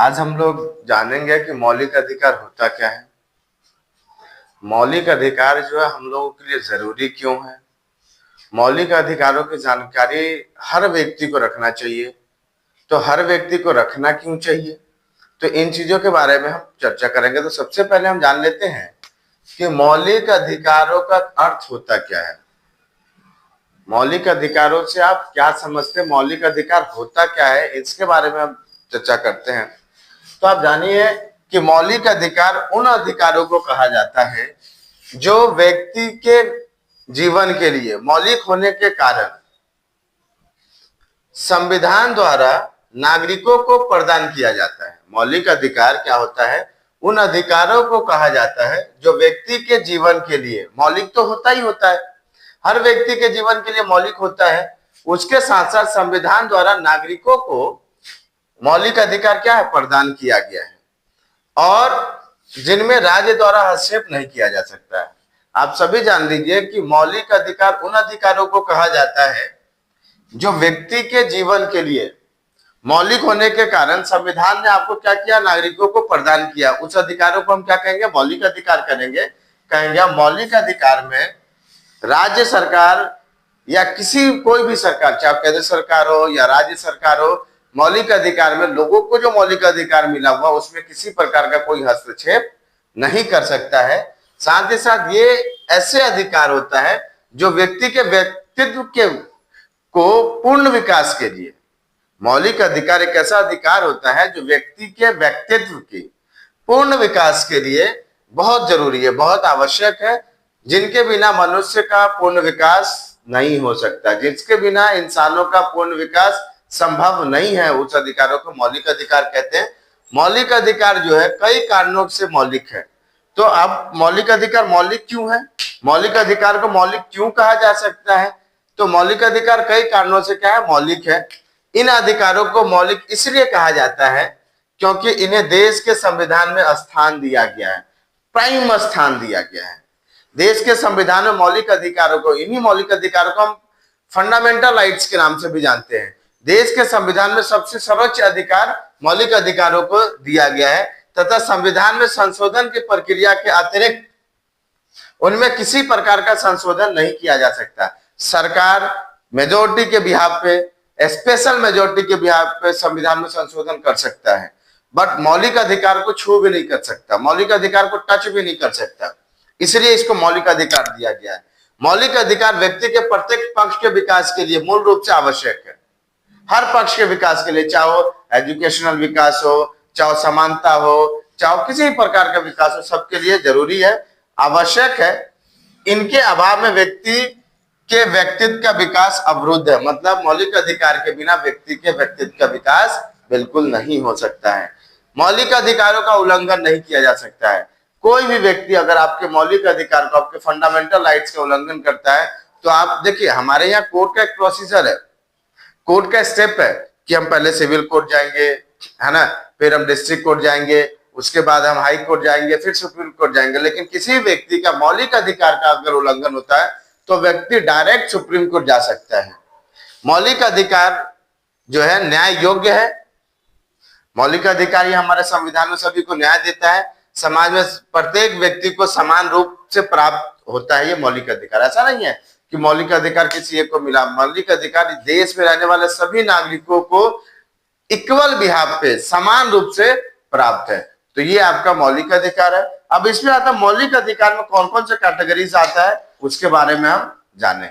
आज हम लोग जानेंगे कि मौलिक अधिकार होता क्या है। मौलिक अधिकार जो है हम लोगों के लिए जरूरी क्यों है। मौलिक अधिकारों की जानकारी हर व्यक्ति को रखना चाहिए, तो हर व्यक्ति को रखना क्यों चाहिए, तो इन चीजों के बारे में हम चर्चा करेंगे। तो सबसे पहले हम जान लेते हैं कि मौलिक अधिकारों का अर्थ होता क्या है। मौलिक अधिकारों से आप क्या समझते हैं, मौलिक अधिकार होता क्या है, इसके बारे में हम चर्चा करते हैं। तो आप जानिए कि मौलिक अधिकार उन अधिकारों को कहा जाता है जो व्यक्ति के जीवन के लिए मौलिक होने के कारण संविधान द्वारा नागरिकों को प्रदान किया जाता है। मौलिक अधिकार क्या होता है, उन अधिकारों को कहा जाता है जो व्यक्ति के जीवन के लिए मौलिक तो होता ही होता है, हर व्यक्ति के जीवन के लिए मौलिक होता है। उसके साथ साथ संविधान द्वारा नागरिकों को मौलिक अधिकार क्या है, प्रदान किया गया है, और जिनमें राज्य द्वारा हस्तक्षेप नहीं किया जा सकता है। आप सभी जान लीजिए कि मौलिक अधिकार उन अधिकारों को कहा जाता है जो व्यक्ति के जीवन के लिए मौलिक होने के कारण संविधान ने आपको क्या किया, नागरिकों को प्रदान किया। उस अधिकारों को हम क्या कहेंगे, मौलिक अधिकार कहेंगे। मौलिक अधिकार में राज्य सरकार या कोई भी सरकार, चाहे केंद्र सरकार हो या राज्य सरकार हो, मौलिक अधिकार में लोगों को जो मौलिक अधिकार मिला हुआ उसमें किसी प्रकार का कोई हस्तक्षेप नहीं कर सकता है। साथ ही साथ ये ऐसे अधिकार होता है जो व्यक्ति के व्यक्तित्व के को पूर्ण विकास के लिए, मौलिक अधिकार एक ऐसा अधिकार होता है जो व्यक्ति के व्यक्तित्व के पूर्ण विकास के लिए बहुत जरूरी है, बहुत आवश्यक है, जिनके बिना मनुष्य का पूर्ण विकास नहीं हो सकता, जिसके बिना इंसानों का पूर्ण विकास संभव नहीं है। उस अधिकारों को मौलिक अधिकार कहते हैं। मौलिक अधिकार जो है कई कारणों से मौलिक है। तो अब मौलिक अधिकार मौलिक क्यों है, मौलिक अधिकार को मौलिक क्यों कहा जा सकता है, तो मौलिक अधिकार कई कारणों से क्या है, मौलिक है। इन अधिकारों को मौलिक इसलिए कहा जाता है क्योंकि इन्हें देश के संविधान में स्थान दिया गया है, प्राइम स्थान दिया गया है। देश के संविधान में मौलिक अधिकारों को, इन्हीं मौलिक अधिकारों को हम फंडामेंटल राइट्स के नाम से भी जानते हैं। देश के संविधान में सबसे सर्वोच्च अधिकार मौलिक अधिकारों को दिया गया है तथा संविधान में संशोधन की प्रक्रिया के अतिरिक्त उनमें किसी प्रकार का संशोधन नहीं किया जा सकता। सरकार मेजोरिटी के बिहाफ पे, स्पेशल मेजोरिटी के बिहाफ पे संविधान में संशोधन कर सकता है, बट मौलिक अधिकार को छू भी नहीं कर सकता, मौलिक अधिकार को टच भी नहीं कर सकता। इसलिए इसको मौलिक अधिकार दिया गया है। मौलिक अधिकार व्यक्ति के प्रत्येक पक्ष के विकास के लिए मूल रूप से आवश्यक है। हर पक्ष के विकास के लिए, चाहे वो एजुकेशनल विकास हो, चाहे समानता हो, चाहे किसी प्रकार का विकास हो, सबके लिए जरूरी है, आवश्यक है। इनके अभाव में व्यक्ति के व्यक्तित्व का विकास अवरुद्ध है। मतलब मौलिक अधिकार के बिना व्यक्ति के व्यक्तित्व का विकास बिल्कुल नहीं हो सकता है। मौलिक अधिकारों का उल्लंघन नहीं किया जा सकता है। कोई भी व्यक्ति अगर आपके मौलिक अधिकार को, आपके फंडामेंटल राइट्स का उल्लंघन करता है, तो आप देखिए हमारे यहाँ कोर्ट का एक प्रोसीजर है, कोर्ट का स्टेप है कि हम पहले सिविल कोर्ट जाएंगे, है ना, फिर हम डिस्ट्रिक्ट कोर्ट जाएंगे, उसके बाद हम हाई कोर्ट जाएंगे, फिर सुप्रीम कोर्ट जाएंगे। लेकिन किसी व्यक्ति का मौलिक अधिकार का अगर उल्लंघन होता है तो व्यक्ति डायरेक्ट सुप्रीम कोर्ट जा सकता है। मौलिक अधिकार जो है न्याय योग्य है। मौलिक अधिकार ये हमारे संविधान में सभी को न्याय देता है, समाज में प्रत्येक व्यक्ति को समान रूप से प्राप्त होता है ये मौलिक अधिकार। ऐसा नहीं है कि मौलिक अधिकार किसी एक को मिला, मौलिक अधिकार देश में रहने वाले सभी नागरिकों को इक्वल बिहाफ पे समान रूप से प्राप्त है। तो ये आपका मौलिक अधिकार है। अब इसमें आता है मौलिक अधिकार में कौन कौन से कैटेगरीज आता है, उसके बारे में हम जाने।